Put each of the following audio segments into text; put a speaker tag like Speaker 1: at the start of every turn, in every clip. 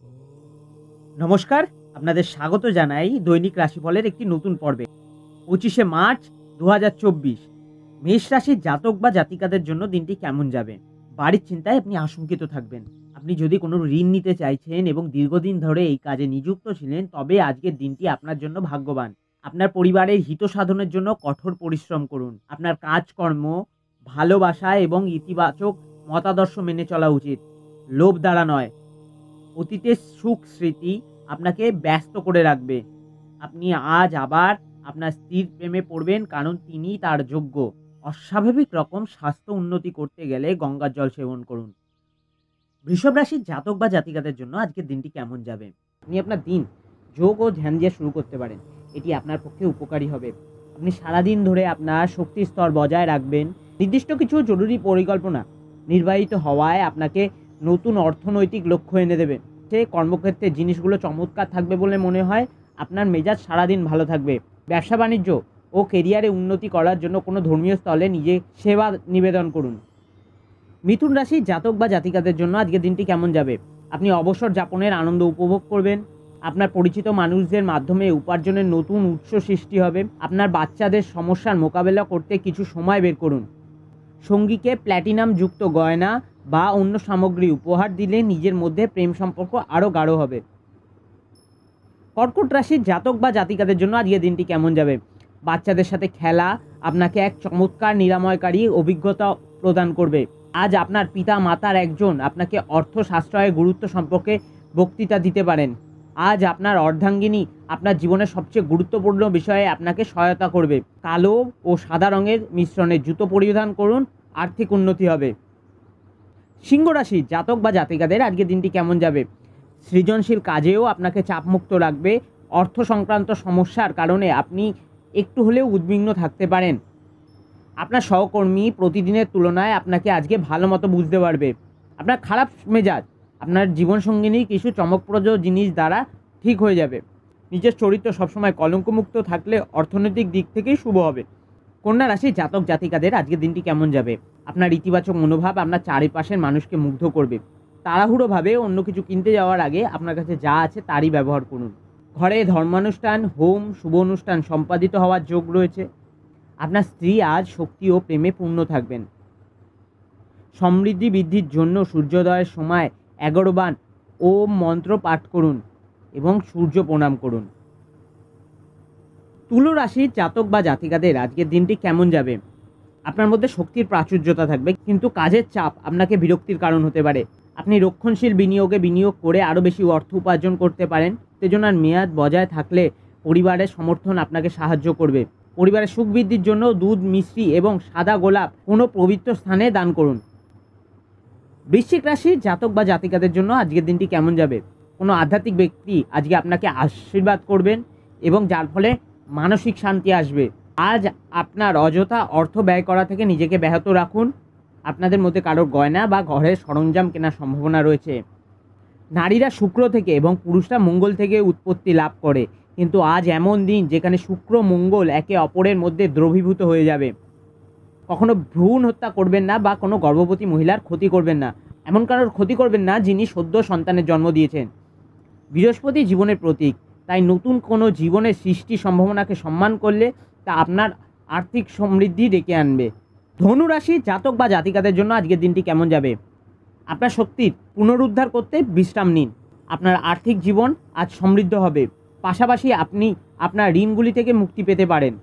Speaker 1: নমস্কার, আপনাদের স্বাগত জানাই দৈনিক রাশিফলের একটি নতুন পর্বে। 25শে মার্চ 2024 মেষ রাশির জাতক বা জাতিকাদের জন্য দিনটি কেমন যাবে? বাড়ির চিন্তায় আপনি আশঙ্কিত থাকবেন। আপনি যদি কোনো ঋণ নিতে চাইছেন এবং দীর্ঘদিন ধরে এই কাজে নিযুক্ত ছিলেন, তবে আজকের দিনটি আপনার জন্য ভাগ্যবান। আপনার পরিবারের হিত সাধনের জন্য কঠোর পরিশ্রম করুন। আপনার কাজকর্ম, ভালোবাসা এবং ইতিবাচক মতাদর্শ মেনে চলা উচিত, লোভ দ্বারা নয়। অতীতের সুখ স্মৃতি আপনাকে ব্যস্ত করে রাখবে। আপনি আজ আবার আপনার স্ত্রীর প্রেমে পড়বেন, কারণ তিনিই তার যোগ্য। অস্বাভাবিক রকম স্বাস্থ্য উন্নতি করতে গেলে গঙ্গার জল সেবন করুন। বৃষভ রাশির জাতক বা জাতিকাদের জন্য আজকের দিনটি কেমন যাবে? আপনি আপনার দিন যোগ ও ধ্যান দিয়ে শুরু করতে পারেন। এটি আপনার পক্ষে উপকারী হবে। আপনি সারাদিন ধরে আপনার শক্তির স্তর বজায় রাখবেন। নির্দিষ্ট কিছু জরুরি পরিকল্পনা নির্বাহিত হওয়ায় আপনাকে নতুন অর্থনৈতিক লক্ষ্য এনে দেবে। সে কর্মক্ষেত্রে জিনিসগুলো চমৎকার থাকবে বলে মনে হয়। আপনার মেজাজ সারাদিন ভালো থাকবে। ব্যবসা বাণিজ্য ও কেরিয়ারে উন্নতি করার জন্য কোনো ধর্মীয় স্থলে নিজে সেবা নিবেদন করুন। মিথুন রাশির জাতক বা জাতিকাদের জন্য আজকের দিনটি কেমন যাবে? আপনি অবসর যাপনের আনন্দ উপভোগ করবেন। আপনার পরিচিত মানুষদের মাধ্যমে উপার্জনের নতুন উৎস সৃষ্টি হবে। আপনার বাচ্চাদের সমস্যার মোকাবেলা করতে কিছু সময় বের করুন। সঙ্গীকে প্ল্যাটিনাম যুক্ত গয়না বা অন্য সামগ্রী উপহার দিলে নিজের মধ্যে প্রেম সম্পর্ক আরও গাঢ় হবে। কর্কট রাশির জাতক বা জাতিকাদের জন্য আজকের দিনটি কেমন যাবে? বাচ্চাদের সাথে খেলা আপনাকে এক চমৎকার নিরাময়কারী অভিজ্ঞতা প্রদান করবে। আজ আপনার পিতা মাতার একজন আপনাকে অর্থ সাশ্রয়ের গুরুত্ব সম্পর্কে বক্তৃতা দিতে পারেন। আজ আপনার অর্ধাঙ্গিনী আপনার জীবনের সবচেয়ে গুরুত্বপূর্ণ বিষয়ে আপনাকে সহায়তা করবে। কালো ও সাদা রঙের মিশ্রণে জুতো পরিধান করুন, আর্থিক উন্নতি হবে। সিংহ রাশির জাতক বা জাতিকাদের আজকের দিনটি কেমন যাবে? সৃজনশীল কাজেও আপনাকে চাপমুক্ত রাখবে। অর্থ সংক্রান্ত সমস্যার কারণে আপনি একটু হলেও উদ্বিগ্ন থাকতে পারেন। আপনার সহকর্মী প্রতিদিনের তুলনায় আপনাকে আজকে ভালো মতো বুঝতে পারবে। আপনার খারাপ মেজাজ আপনার জীবনসঙ্গিনীর কিছু চমকপ্রদ জিনিস দ্বারা ঠিক হয়ে যাবে। নিজের চরিত্র সবসময় কলঙ্কমুক্ত থাকলে অর্থনৈতিক দিক থেকেই শুভ হবে। কন্যা রাশির জাতক জাতিকাদের আজকের দিনটি কেমন যাবে? আপনার ইতিবাচক মনোভাব আপনার চারিপাশের মানুষকে মুগ্ধ করবে। তাড়াহুড়োভাবে অন্য কিছু কিনতে যাওয়ার আগে আপনার কাছে যা আছে তারই ব্যবহার করুন। ঘরে ধর্মানুষ্ঠান, হোম, শুভ অনুষ্ঠান সম্পাদিত হওয়ার যোগ রয়েছে। আপনার স্ত্রী আজ শক্তি ও প্রেমে পূর্ণ থাকবেন। সমৃদ্ধি বৃদ্ধির জন্য সূর্যোদয়ের সময় 11 বার ওম মন্ত্র পাঠ করুন এবং সূর্য প্রণাম করুন। তুলা রাশির জাতক বা জাতিকাদের আজকের দিনটি কেমন যাবে? আপনার মধ্যে শক্তির প্রাচুর্যতা থাকবে, কিন্তু কাজের চাপ আপনাকে বিরক্তির কারণ হতে পারে। আপনি রক্ষণশীল বিনিয়োগে বিনিয়োগ করে আরও বেশি অর্থ উপার্জন করতে পারেন। উত্তেজনার মেয়াদ বজায় থাকলে পরিবারের সমর্থন আপনাকে সাহায্য করবে। পরিবারের সুখ বৃদ্ধির জন্য দুধ, মিষ্টি এবং সাদা গোলাপ কোনো পবিত্র স্থানে দান করুন। বৃশ্চিক রাশির জাতক বা জাতিকাদের জন্য আজকের দিনটি কেমন যাবে? কোনো আধ্যাত্মিক ব্যক্তি আজকে আপনাকে আশীর্বাদ করবেন এবং যার ফলে মানসিক শান্তি আসবে। আজ আপনার অযথা অর্থ ব্যয় করা থেকে নিজেকে ব্যাহত রাখুন। আপনাদের মধ্যে কারোর গয়না বা ঘরের সরঞ্জাম কেনার সম্ভাবনা রয়েছে। নারীরা শুক্র থেকে এবং পুরুষরা মঙ্গল থেকে উৎপত্তি লাভ করে, কিন্তু আজ এমন দিন যেখানে শুক্র মঙ্গল একে অপরের মধ্যে দ্রবীভূত হয়ে যাবে। কখনো ভ্রূণ হত্যা করবেন না বা কোনো গর্ভবতী মহিলার ক্ষতি করবেন না। এমন কারোর ক্ষতি করবেন না যিনি সদ্য সন্তানের জন্ম দিয়েছেন। বৃহস্পতি জীবনের প্রতীক, তাই নতুন কোনো জীবনের সৃষ্টি সম্ভাবনাকে সম্মান করলে তা আপনার আর্থিক সমৃদ্ধি ডেকে আনবে। ধনু রাশির জাতক বা জাতিকাদের জন্য আজকের দিনটি কেমন যাবে? আপনার শক্তির পুনরুদ্ধার করতে বিশ্রাম নিন। আপনার আর্থিক জীবন আজ সমৃদ্ধ হবে। পাশাপাশি আপনি আপনার ঋণগুলি থেকে মুক্তি পেতে পারেন।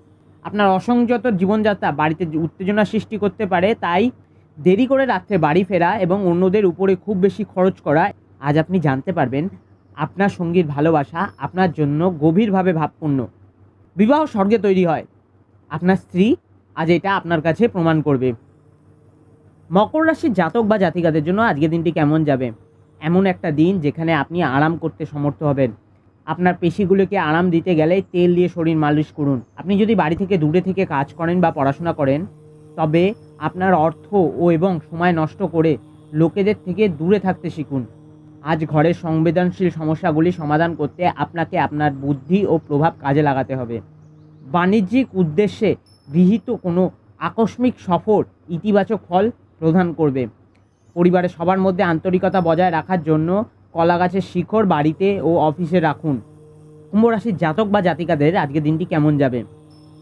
Speaker 1: আপনার অসংযত জীবনযাত্রা বাড়িতে উত্তেজনা সৃষ্টি করতে পারে, তাই দেরি করে রাত্রে বাড়ি ফেরা এবং অন্যদের উপরে খুব বেশি খরচ করা। আজ আপনি জানতে পারবেন আপনার সঙ্গীর ভালোবাসা আপনার জন্য গভীরভাবে ভাবপূর্ণ। বিবাহ স্বর্গে তৈরি হয়। আপনার স্ত্রী আজ এটা আপনার কাছে প্রমাণ করবে। মকর রাশির জাতক বা জাতিকাদের জন্য আজকের দিনটি কেমন যাবে? এমন একটা দিন যেখানে আপনি আরাম করতে সমর্থ হবেন। আপনার পেশিগুলোকে আরাম দিতে গেলে তেল দিয়ে শরীর মালিশ করুন। আপনি যদি বাড়ি থেকে দূরে থেকে কাজ করেন বা পড়াশোনা করেন, তবে আপনার অর্থ এবং সময় নষ্ট করে লোকেদের থেকে দূরে থাকতে শিখুন। আজ ঘরের সংবেদনশীল সমস্যাগুলি সমাধান করতে আপনাকে আপনার বুদ্ধি ও প্রভাব কাজে লাগাতে হবে। বাণিজ্যিক উদ্দেশ্যে গৃহীত কোনো আকস্মিক সফর ইতিবাচক ফল প্রদান করবে। পরিবারের সবার মধ্যে আন্তরিকতা বজায় রাখার জন্য কলা গাছের শিকড় বাড়িতে ও অফিসে রাখুন। কুম্ভ রাশির জাতক বা জাতিকাদের আজকের দিনটি কেমন যাবে?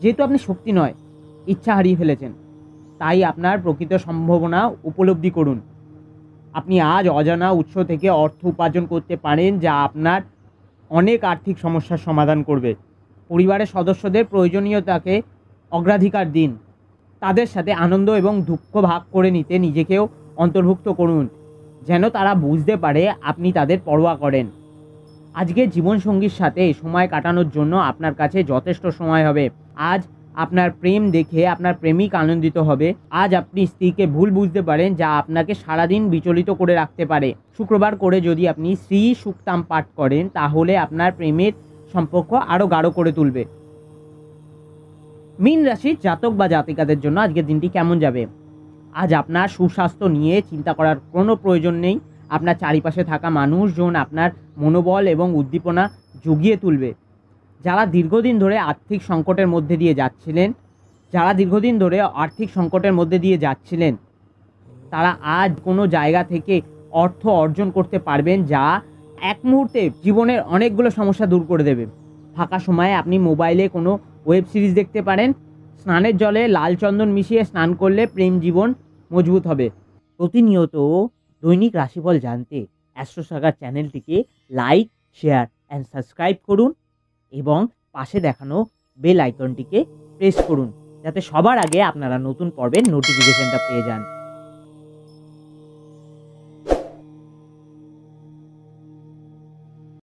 Speaker 1: যেহেতু আপনি শক্তি নয়, ইচ্ছা হারিয়ে ফেলেছেন, তাই আপনার প্রকৃত সম্ভাবনা উপলব্ধি করুন। আপনি আজ অজানা উৎস থেকে অর্থ উপার্জন করতে পারেন, যা আপনার অনেক আর্থিক সমস্যার সমাধান করবে। পরিবারের সদস্যদের প্রয়োজনীয়তাকে অগ্রাধিকার দিন। তাদের সাথে আনন্দ এবং দুঃখ ভাগ করে নিতে নিজেকেও অন্তর্ভুক্ত করুন, যেন তারা বুঝতে পারে আপনি তাদের পরোয়া করেন। আজকে জীবনসঙ্গীর সাথে সময় কাটানোর জন্য আপনার কাছে যথেষ্ট সময় হবে। আজ আপনার প্রেম দেখে আপনার প্রেমিক আনন্দিত হবে। আজ আপনি স্ত্রীকে ভুল বুঝতে পারেন, যা আপনাকে সারাদিন বিচলিত করে রাখতে পারে। শুক্রবার করে যদি আপনি শ্রী সুক্তাম পাঠ করেন, তাহলে আপনার প্রেমের সম্পর্ক আরও গাঢ় করে তুলবে। মীন রাশির জাতক বা জাতিকাদের জন্য আজকের দিনটি কেমন যাবে? আজ আপনার সুস্বাস্থ্য নিয়ে চিন্তা করার কোনো প্রয়োজন নেই। আপনার চারিপাশে থাকা মানুষজন আপনার মনোবল এবং উদ্দীপনা জুগিয়ে তুলবে। যারা দীর্ঘদিন ধরে আর্থিক সংকটের মধ্যে দিয়ে যাচ্ছিলেন, তারা আজ কোনো জায়গা থেকে অর্থ অর্জন করতে পারবেন, যা এক মুহূর্তে জীবনের অনেকগুলো সমস্যা দূর করে দেবে। ফাঁকা সময়ে আপনি মোবাইলে কোনো ওয়েব সিরিজ দেখতে পারেন। স্নানের জলে লাল চন্দন মিশিয়ে স্নান করলে প্রেম জীবন মজবুত হবে। প্রতিনিয়ত দৈনিক রাশিফল জানতে অ্যাস্ট্রোসাগার চ্যানেলটিকে লাইক, শেয়ার অ্যান্ড সাবস্ক্রাইব করুন এবং পাশে দেখানো বেল আইকনটিকে প্রেস করুন, যাতে সবার আগে আপনারা নতুন পর্বের নোটিফিকেশনটা পেয়ে যান।